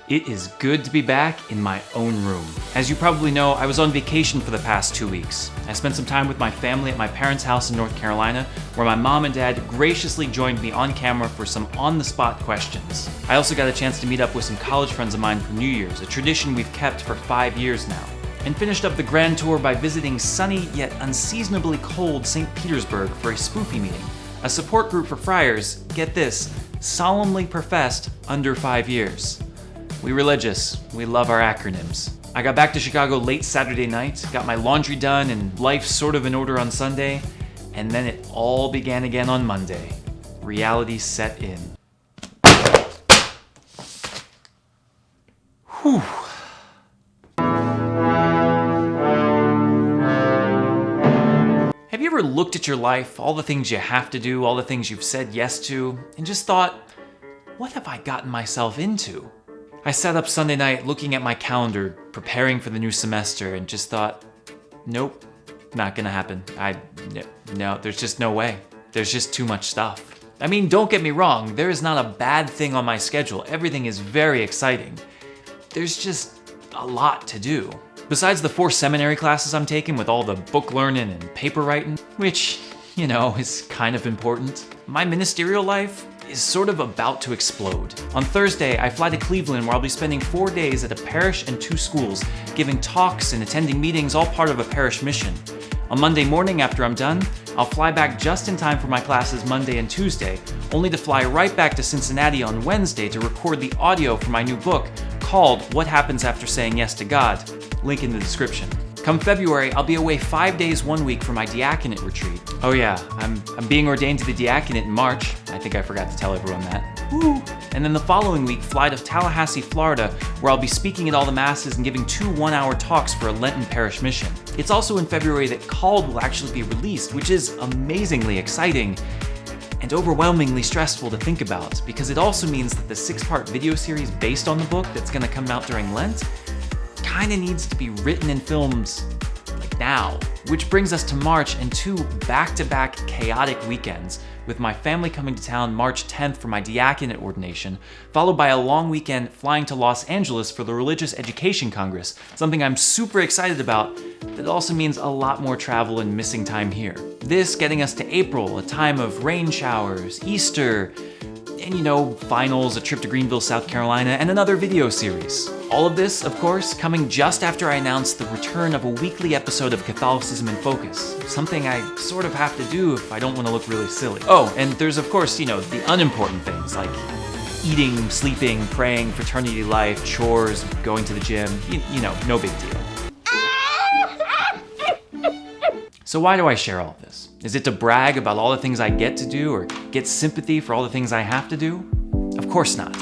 It is good to be back in my own room. As you probably know, I was on vacation for the past 2 weeks. I spent some time with my family at my parents' house in North Carolina, where my mom and dad graciously joined me on camera for some on-the-spot questions. I also got a chance to meet up with some college friends of mine for New Year's, a tradition we've kept for 5 years now, and finished up the grand tour by visiting sunny yet unseasonably cold St. Petersburg for a spoofy meeting, a support group for friars, get this, solemnly professed under 5 years. We religious, we love our acronyms. I got back to Chicago late Saturday night, got my laundry done and life sort of in order on Sunday, and then it all began again on Monday. Reality set in. Whew. Have you ever looked at your life, all the things you have to do, all the things you've said yes to, and just thought, what have I gotten myself into? I sat up Sunday night looking at my calendar, preparing for the new semester, and just thought, nope, not gonna happen. No, there's just no way. There's just too much stuff. I mean, don't get me wrong, there is not a bad thing on my schedule. Everything is very exciting. There's just a lot to do. Besides the 4 seminary classes I'm taking with all the book learning and paper writing, which, is kind of important, my ministerial life is sort of about to explode. On Thursday, I fly to Cleveland where I'll be spending 4 days at a parish and 2 schools, giving talks and attending meetings, all part of a parish mission. On Monday morning after I'm done, I'll fly back just in time for my classes Monday and Tuesday, only to fly right back to Cincinnati on Wednesday to record the audio for my new book called What Happens After Saying Yes to God, link in the description. Come February, I'll be away 5 days 1 week for my diaconate retreat. Oh yeah, I'm being ordained to the diaconate in March. I think I forgot to tell everyone that. Woo! And then the following week, fly to Tallahassee, Florida, where I'll be speaking at all the masses and giving 2 one-hour talks for a Lenten parish mission. It's also in February that Called will actually be released, which is amazingly exciting and overwhelmingly stressful to think about, because it also means that the 6-part video series based on the book that's gonna come out during Lent kinda needs to be written and filmed now. Which brings us to March and 2 back-to-back chaotic weekends, with my family coming to town March 10th for my diaconate ordination, followed by a long weekend flying to Los Angeles for the Religious Education Congress, something I'm super excited about, that also means a lot more travel and missing time here. This getting us to April, a time of rain showers, Easter, and finals, a trip to Greenville, South Carolina, and another video series. All of this, of course, coming just after I announced the return of a weekly episode of Catholicism in Focus, something I sort of have to do if I don't want to look really silly. Oh, and there's of course, the unimportant things like eating, sleeping, praying, fraternity life, chores, going to the gym, no big deal. So why do I share all of this? Is it to brag about all the things I get to do or get sympathy for all the things I have to do? Of course not.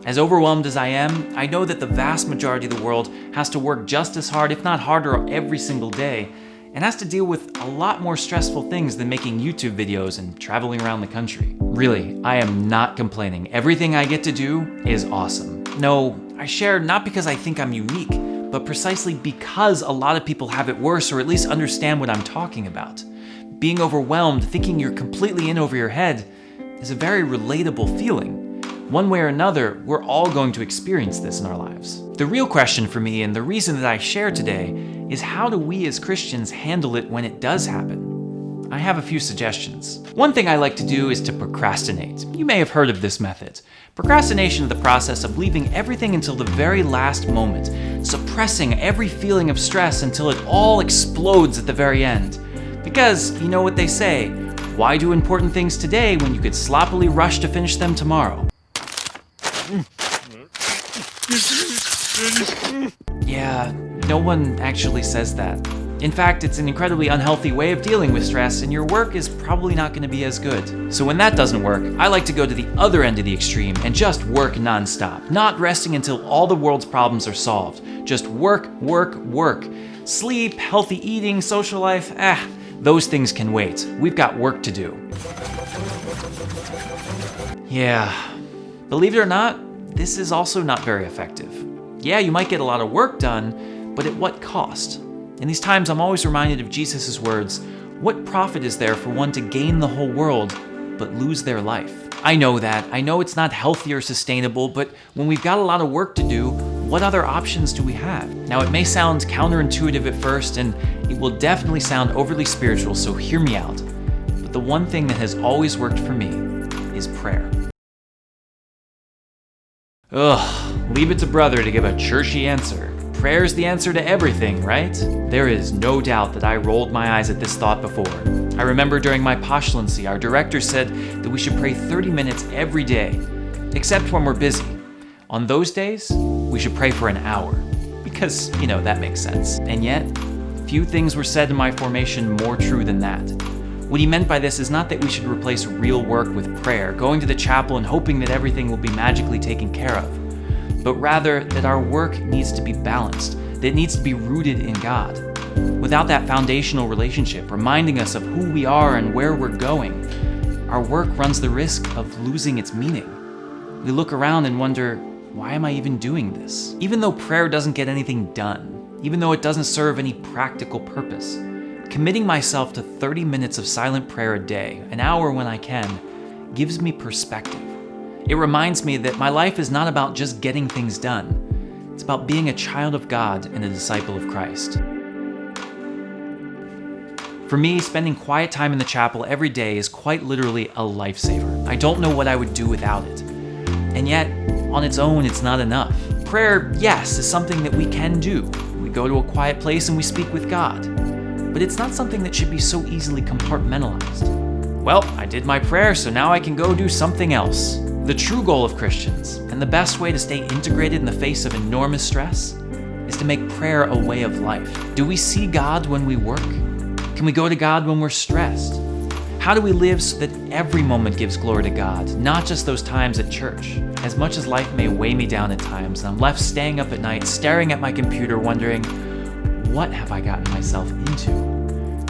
As overwhelmed as I am, I know that the vast majority of the world has to work just as hard, if not harder, every single day, and has to deal with a lot more stressful things than making YouTube videos and traveling around the country. Really, I am not complaining. Everything I get to do is awesome. No, I share not because I think I'm unique, but precisely because a lot of people have it worse, or at least understand what I'm talking about. Being overwhelmed, thinking you're completely in over your head, is a very relatable feeling. One way or another, we're all going to experience this in our lives. The real question for me, and the reason that I share today, is how do we as Christians handle it when it does happen? I have a few suggestions. One thing I like to do is to procrastinate. You may have heard of this method. Procrastination is the process of leaving everything until the very last moment, suppressing every feeling of stress until it all explodes at the very end. Because, you know what they say, why do important things today when you could sloppily rush to finish them tomorrow? Yeah, no one actually says that. In fact, it's an incredibly unhealthy way of dealing with stress, and your work is probably not going to be as good. So when that doesn't work, I like to go to the other end of the extreme and just work nonstop, not resting until all the world's problems are solved. Just work, work, work. Sleep, healthy eating, social life, those things can wait. We've got work to do. Yeah, believe it or not, this is also not very effective. Yeah, you might get a lot of work done, but at what cost? In these times, I'm always reminded of Jesus' words, "What profit is there for one to gain the whole world, but lose their life?" I know that. I know it's not healthy or sustainable, but when we've got a lot of work to do, what other options do we have? Now, it may sound counterintuitive at first, and it will definitely sound overly spiritual, so hear me out. But the one thing that has always worked for me is prayer. Leave it to brother to give a churchy answer. Prayer's the answer to everything, right? There is no doubt that I rolled my eyes at this thought before. I remember during my postulancy, our director said that we should pray 30 minutes every day, except when we're busy. On those days, we should pray for an hour, because, that makes sense. And yet, few things were said in my formation more true than that. What he meant by this is not that we should replace real work with prayer, going to the chapel and hoping that everything will be magically taken care of, but rather that our work needs to be balanced, that it needs to be rooted in God. Without that foundational relationship reminding us of who we are and where we're going, our work runs the risk of losing its meaning. We look around and wonder, why am I even doing this? Even though prayer doesn't get anything done, even though it doesn't serve any practical purpose, committing myself to 30 minutes of silent prayer a day, an hour when I can, gives me perspective. It reminds me that my life is not about just getting things done. It's about being a child of God and a disciple of Christ. For me, spending quiet time in the chapel every day is quite literally a lifesaver. I don't know what I would do without it. And yet, on its own, it's not enough. Prayer, yes, is something that we can do. We go to a quiet place and we speak with God. But it's not something that should be so easily compartmentalized. Well, I did my prayer, so now I can go do something else. The true goal of Christians, and the best way to stay integrated in the face of enormous stress, is to make prayer a way of life. Do we see God when we work? Can we go to God when we're stressed? How do we live so that every moment gives glory to God, not just those times at church? As much as life may weigh me down at times, and I'm left staying up at night, staring at my computer, wondering, what have I gotten myself into?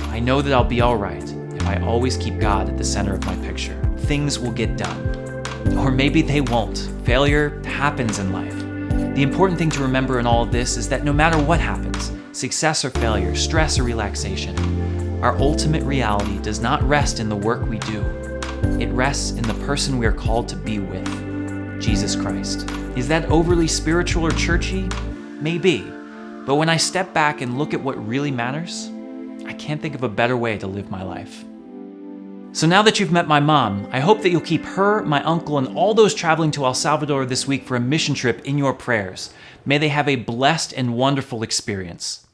I know that I'll be all right if I always keep God at the center of my picture. Things will get done. Or maybe they won't. Failure happens in life. The important thing to remember in all of this is that no matter what happens, success or failure, stress or relaxation, our ultimate reality does not rest in the work we do. It rests in the person we are called to be with, Jesus Christ. Is that overly spiritual or churchy? Maybe. But when I step back and look at what really matters, I can't think of a better way to live my life. So now that you've met my mom, I hope that you'll keep her, my uncle, and all those traveling to El Salvador this week for a mission trip in your prayers. May they have a blessed and wonderful experience.